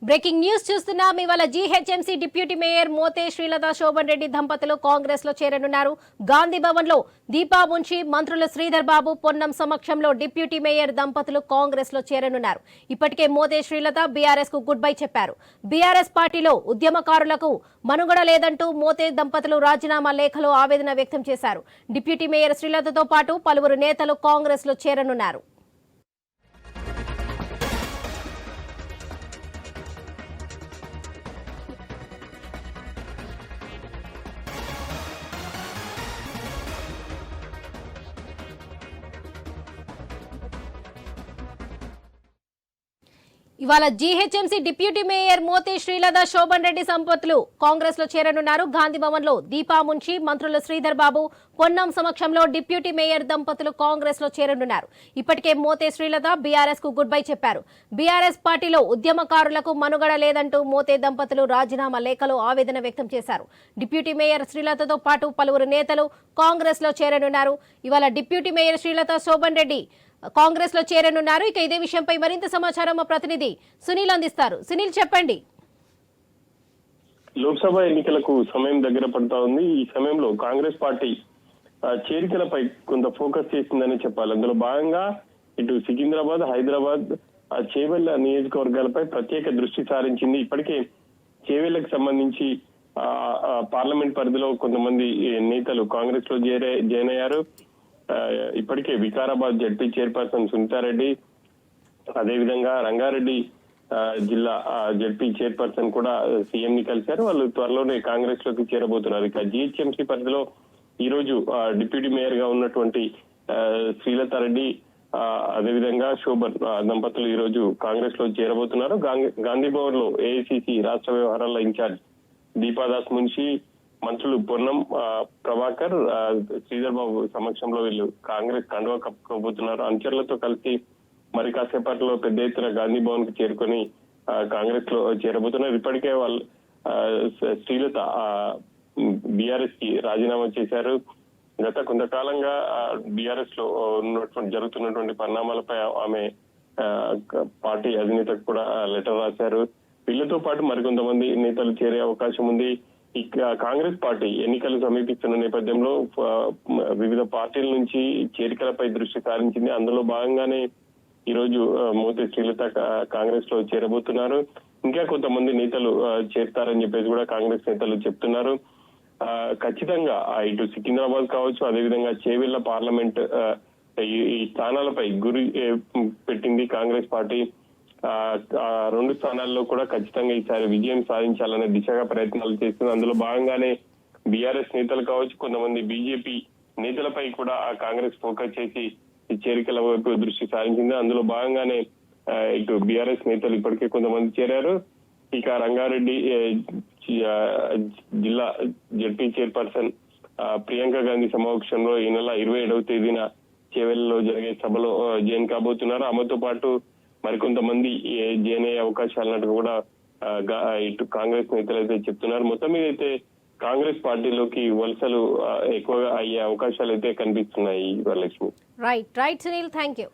Breaking news చూస్తున్నాం. ఇవాళ GHMC deputy mayor Mothe Srilatha Shobhan Reddy దంపతులు కాంగ్రెస్ లో చేరనున్నారు. గాంధీ భవన్ లో దీపా ముంచి మంత్రులు శ్రీధర్ బాబు పొన్నం సమక్షంలో డిప్యూటీ మేయర్ దంపతులు కాంగ్రెస్ లో చేరనున్నారు. ఇప్పటికే మోతే శ్రీలత బీఆర్ఎస్ కు గుడ్ బై చెప్పారు. బీఆర్ఎస్ పార్టీలో ఉద్యమకారులకు మనుగడ లేదంటూ మోతే దంపతులు రాజీనామా లేఖలో ఆవేదన వ్యక్తం చేశారు. డిప్యూటీ మేయర్ శ్రీలతతో పాటు పలువురు నేతలు కాంగ్రెస్ లో చేరనున్నారు. ఇవాళ GHMC deputy mayor Mothe Srilatha Shobhan Reddy దంపతులు కాంగ్రెస్ లో చేరనున్నారు. గాంధీ భవన్ లో దీపా ముంచి మంత్రులు శ్రీధర్ బాబు పొన్నం సమక్షంలో డిప్యూటీ మేయర్ దంపతులు కాంగ్రెస్ లో చేరనున్నారు. ఇప్పటికే మోతే శ్రీలత బీఆర్ఎస్ కు గుడ్ బై చెప్పారు. బీఆర్ఎస్ పార్టీలో ఉద్యమకారులకు మనుగడ లేదంటూ మోతే దంపతులు రాజీనామా లేఖలో ఆవేదన వ్యక్తం చేశారు. డిప్యూటీ మేయర్ శ్రీలతతో పాటు పలువురు నేతలు కాంగ్రెస్ లో చేరనున్నారు. ఇవాళ డిప్యూటీ మేయర్ శ్రీలత శోభన్ రెడ్డి కాంగ్రెస్ లో చేరనున్నారు. ఇక ఇదే విషయంపై మరింత సమాచారం మా ప్రతినిధి సునీల్ అందిస్తారు. సునీల్, చెప్పండి. లోక్సభ ఎన్నికలకు సమయం దగ్గర పడతా ఉంది. ఈ సమయంలో కాంగ్రెస్ పార్టీ చేరికలపై కొంత ఫోకస్ చేసిందని చెప్పాలి. అందులో భాగంగా ఇటు సికింద్రాబాద్, హైదరాబాద్, చేవెళ్ల నియోజకవర్గాలపై ప్రత్యేక దృష్టి సారించింది. ఇప్పటికే చేవెళ్లకు సంబంధించి పార్లమెంట్ పరిధిలో కొంతమంది నేతలు కాంగ్రెస్ లో జాయిన్ అయ్యారు. ఇప్పటికే వికారాబాద్ జడ్పీ చైర్పర్సన్ సునీతారెడ్డి, అదేవిధంగా రంగారెడ్డి జిల్లా జడ్పీ చైర్పర్సన్ కూడా సీఎం ని కలిశారు. వాళ్ళు త్వరలోనే కాంగ్రెస్ లోకి చేరబోతున్నారు. ఇక జీహెచ్ఎంసీ పరిధిలో ఈ రోజు డిప్యూటీ మేయర్ గా ఉన్నటువంటి శ్రీలత రెడ్డి, అదేవిధంగా శోభన్ దంపతులు ఈ రోజు కాంగ్రెస్ లో చేరబోతున్నారు. గాంధీ భవన్ లో ఏఐసిసి రాష్ట్ర వ్యవహారాల ఇన్ఛార్జ్ దీపాదాస్ మున్షి, మంత్రులు పొన్నం ప్రభాకర్, శ్రీధర్ బాబు సమక్షంలో వీళ్ళు కాంగ్రెస్ కండువా కప్పుకోబోతున్నారు. అనుచరులతో కలిసి మరి కాసేపట్లో పెద్ద ఎత్తున గాంధీ భవన్ కు చేరుకొని కాంగ్రెస్ లో చేరబోతున్నారు. ఇప్పటికే వాళ్ళు శ్రీలత బీఆర్ఎస్ కి రాజీనామా చేశారు. గత కొంతకాలంగా బీఆర్ఎస్ లో జరుగుతున్నటువంటి పరిణామాలపై ఆమె పార్టీ అధినేతకు కూడా లెటర్ రాశారు. వీళ్ళతో పాటు మరికొంతమంది నేతలు చేరే అవకాశం ఉంది. కాంగ్రెస్ పార్టీ ఎన్నికలు సమీపిస్తున్న నేపథ్యంలో వివిధ పార్టీల నుంచి చేరికలపై దృష్టి సారించింది. అందులో భాగంగానే ఈ రోజు మోతే శ్రీలత కాంగ్రెస్ లో చేరబోతున్నారు. ఇంకా కొంతమంది నేతలు చేరుతారని చెప్పేసి కూడా కాంగ్రెస్ నేతలు చెప్తున్నారు. ఖచ్చితంగా ఇటు సికింద్రాబాద్ కావచ్చు, అదేవిధంగా చేవెళ్ల పార్లమెంట్ ఈ స్థానాలపై గురి పెట్టింది కాంగ్రెస్ పార్టీ. రెండు స్థానాల్లో కూడా ఖచ్చితంగా ఈసారి విజయం సాధించాలనే దిశగా ప్రయత్నాలు చేస్తుంది. అందులో భాగంగానే బీఆర్ఎస్ నేతలు కావచ్చు, కొంతమంది బీజేపీ నేతలపై కూడా కాంగ్రెస్ ఫోకస్ చేసి చేరికల వైపు దృష్టి సారించింది. అందులో భాగంగానే ఇటు బీఆర్ఎస్ నేతలు ఇప్పటికే కొంతమంది చేరారు. ఇక రంగారెడ్డి జిల్లా జడ్పీ చైర్పర్సన్ ప్రియాంక గాంధీ సమక్షంలో ఈ నెల 27వ తేదీన చేవెళ్లలో జరిగే సభలో జాయిన్ కాబోతున్నారు. ఆమెతో పాటు మరికొంతమంది జాయిన్ అయ్యే అవకాశాలు అన్నట్టు కూడా ఇటు కాంగ్రెస్ నేతలు అయితే చెప్తున్నారు. మొత్తం మీద అయితే కాంగ్రెస్ పార్టీలోకి వలసలు ఎక్కువగా అయ్యే అవకాశాలు అయితే కనిపిస్తున్నాయి. Varalakshmi. Right Sunil, thank you.